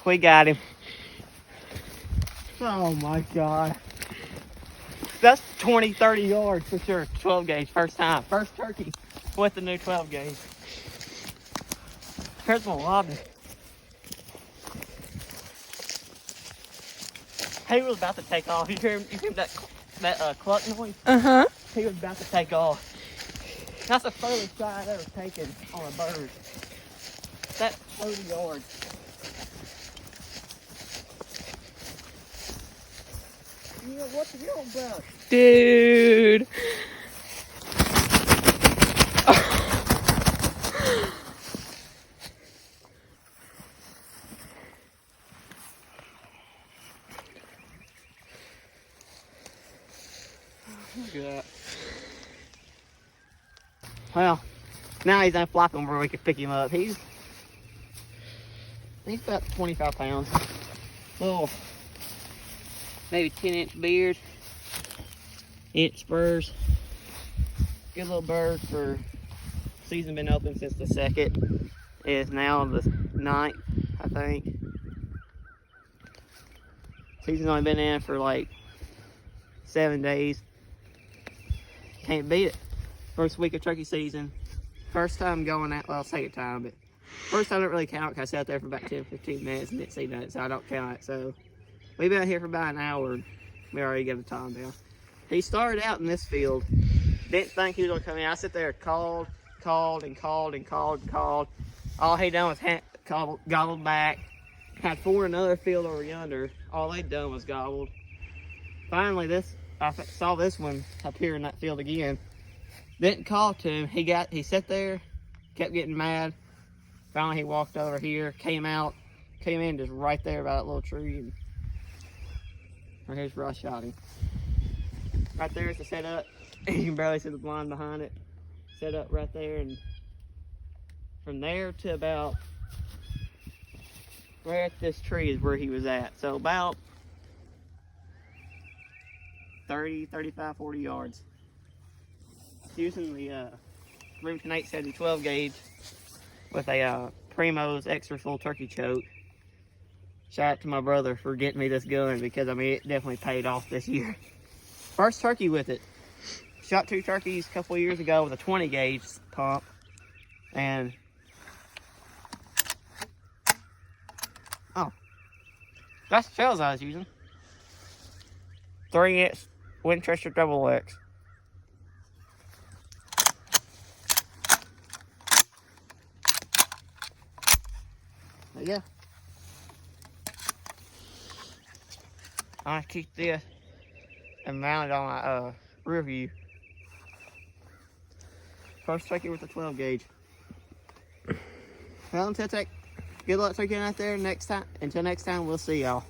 We got him. Oh my God. That's 20, 30 yards for sure. 12 gauge, first time. First turkey with the new 12 gauge. Here's my lobby. He was about to take off. You hear that cluck noise? Uh-huh. He was about to take off. That's the furthest shot I've ever taken on a bird. That's 30 yards. Yeah, what the hell, bro? Dude. Look at that. Well, now he's unflapping where we can pick him up. He's about 25 pounds. Little, maybe 10-inch beard, inch spurs. Good little bird for season been open since the 2nd. It's now the 9th, I think. Season's only been in for like 7 days. Can't beat it. First week of turkey season. First time going out, well, second time, but first time I didn't really count because I sat there for about 10, 15 minutes and didn't see nothing, so I don't count it. So we've been out here for about an hour and we already got the time down. He started out in this field. Didn't think he was gonna come in. I sit there, called. All he done was gobbled back. Had 4 in another field over yonder. All they done was gobbled. Finally, I saw this one up here in that field again. Didn't call to him. He sat there, kept getting mad. Finally, he walked over here, came in just right there by that little tree. And right here's where I shot him. Right there is the setup. You can barely see the blind behind it. Set up right there, and from there to about right at this tree is where he was at. So about 30, 35, 40 yards. Using the Remington 870 12 gauge with a Primo's extra full turkey choke. Shout out to my brother for getting me this gun because I mean it definitely paid off this year. First turkey with it. Shot 2 turkeys a couple of years ago with a 20 gauge pump, and oh, that's the shells I was using. 3-inch Winchester Double X. But yeah, I keep this and mount it on my rear view. First turkey with a 12 gauge. Well, until good luck turkey out there next time. Until next time, we'll see y'all.